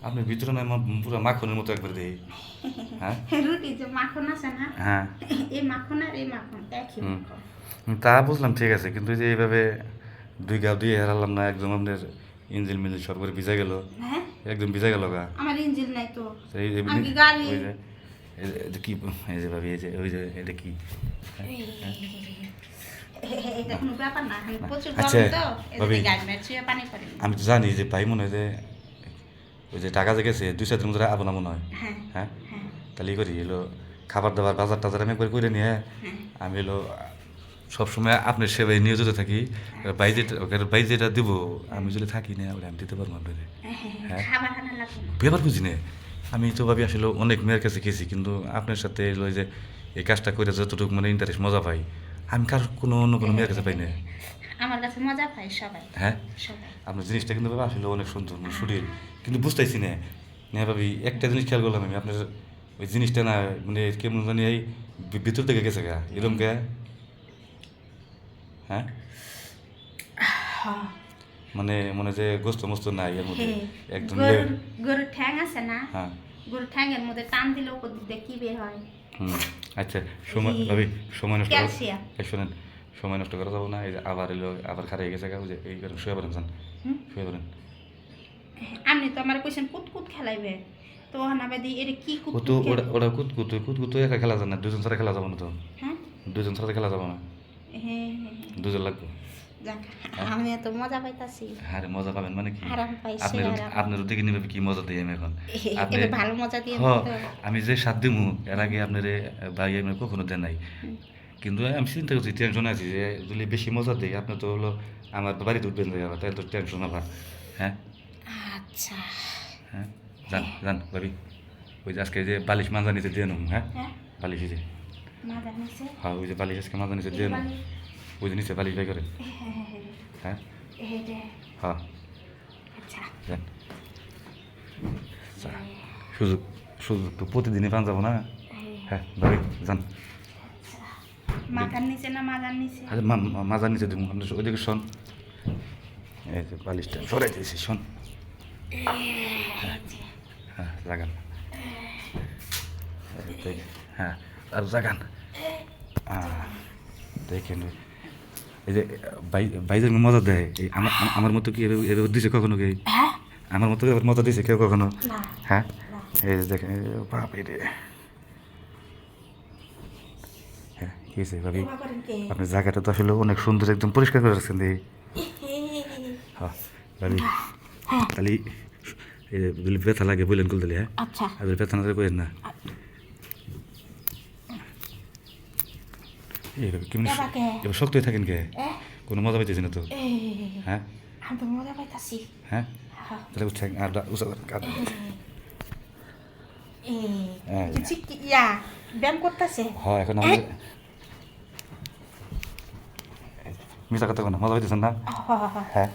আপনার ভিতরে না পুরো মাখনের মতো একবার দেই। হ্যাঁ রুটি যে মাখন আছে না, হ্যাঁ এই মাখন আর এই মাখন একই মাখন। তা বুঝলাম ঠিক আছে, কিন্তু যে এইভাবে দুই গাও দিয়ে হারালাম না, একদম আপনার ইঞ্জিল মিঞ্জিল সব করে ভিজা গেল, হ্যাঁ একদম ভিজা গেল গা। আমার ইঞ্জিন নাই তো, এই যে আমি গাড়ি ওই যে এটা কি, এই যে ভাবি এই যে ওই যে এটা কি? এটা কোনো ব্যাপার না, আমি প্রচুর আচ্ছা, গরম তো ভাবি, এদিকে গাড়ি মেরে পানি করে নি। আমি তো জানি যে ভাই মনে হয় যে ওই যে টাকা যে গেছে 2-4 দিন ধরে আবনা মনে হয়। হ্যাঁ হ্যাঁ হ্যাঁ তাহলে ই করি এলো খাবার দাবার বাজার টাজার আমি একবার করে নিয়ে হ্যাঁ আমি এলো সবসময় আপনার সেবায় নিয়োজিত থাকি। বাই যেটা দিব আমি যদি থাকি না ওটা আমি দিতে পারবো আপনাদের। হ্যাঁ খাবার আনা লাগবে না। ব্যাপার বুঝি না, আমি তো ভাবি আসলে অনেক মেয়ের কাছে গেছি, কিন্তু আপনার সাথে এলো যে এই কাজটা করে যতটুকু মানে ইন্টারেস্ট মজা পাই আমি কার কোনো অন্য কোনো মেয়ের কাছে পাই না। আমার কাছে মজা পায় সবাই, হ্যাঁ সবাই। আপনার জিনিসটা কিন্তু ভাবে আসলে অনেক সুন্দর, মানে শরীর কিন্তু বুঝতেছি না। না ভাবি একটা জিনিস খেয়াল করলাম আমি, আপনার ওই জিনিসটা না মানে কেমন জানি এই ভিতর থেকে গেছে গা এরকম গা। হ্যাঁ হ্যাঁ মানে মনে যে গোস্ত মোস্ত নাই এর মধ্যে, একদম গরুর ঠ্যাং আছে না, হ্যাঁ গরুর ঠ্যাংয়ের মধ্যে টান দিলে উপর দিকে কি বের হয়? আচ্ছা সময় ভাবি সময় নষ্ট ক্যালসিয়াম। শোনেন, সময় নষ্ট করা যাবো না, এই যে আবার এলো আবার খারাই গেছে গা, যে এই কারণে শুয়ে পড়েন যান, শুয়ে পড়েন। আপনি তো আমার কোয়েশ্চেন কুতকুত খেলাইবে, তো হানাবাদি এটা কি ও কুতকুত তো ওটা কুতকুতো একা খেলা যায় না, দুজন ছাড়া খেলা যাবো না তো, হ্যাঁ দুজন ছাড়া খেলা যাবো না, হ্যাঁ হ্যাঁ দুজন লাগবে। যাক, আমি এত মজা পাইতাছি। আরে মজা পাবেন মানে কি, আরাম পাইছি, আপনার আরাম। আপনার দিকে নিবে কি মজা দিই আমি এখন। আপনি এটা ভালো মজা দিয়ে হ দিত। আমি যে সাত দিমু এর আগে আপনার ভাই আমি কখনো দেন নাই, কিন্তু আমি চিন্তা করছি টেনশন আছি যে যদি বেশি মজা দিই আপনি তো হলো আমার বাড়িতে উঠবেন যাবে, তাই তো টেনশন আবার। হ্যাঁ আচ্ছা হ্যাঁ যান যান ভাবি, ওই যে আজকে যে বালিশ মাজা নিচে দিয়ে নেব। হ্যাঁ হ্যাঁ বালিশ এই যে, মজা নিছে। হ্যাঁ ওই যে বালিশ আজকে মাজা নিচে দিয়ে নেব, ওই যে নিচে বালিশ বাই করেন। হ্যাঁ এইটা হ্যাঁ আচ্ছা যান, যা, সুযোগ সুযোগ তো প্রতিদিনই পান যাবো না। হ্যাঁ ভাবি যান, মাথার নিচে না মাজার নিচে? আরে মাজার নিচে দিব, আপনি ওইদিকে শোন, এই যে বালিশটা সরাই দিয়েছি শোন। হ্যাঁ জাগান, হ্যাঁ আর জাগান, দেখেন এই যে বাইদের মজা দেয়, এই আমার মতো কি এভাবে দিছে কখনো কি? হ্যাঁ আমার মতো এবার মজা দিছে কেউ কখনো? না হ্যাঁ না। এই যে দেখেন বাপ রে, হ্যাঁ কি হয়েছে ভাবি, এবার করেন কে? আপনার জায়গাটা তো আসলে অনেক সুন্দর, একদম পরিষ্কার করে রাখছেন দেখি। হ্যাঁ ভাবি তাহলে এই যে যদি ব্যথা লাগে বললেন কুল তাহলে। হ্যাঁ আচ্ছা আর যদি ব্যথা না লাগে বলেন না। এইভাবে কেমনি এবাকে এবার শক্ত হয়ে থাকেন কে, কোনো মজা পাইতেছি না তো। হ্যাঁ আমি তো মজা পাইতাছি। হ্যাঁ তাহলে উঠছে আর উৎসাহ হ্যাঁ ইয়া ব্যায়াম করতেছে। হ্যাঁ এখন আমাদের মিশা কথা কোনো মজা পাইতেছেন না। হ্যাঁ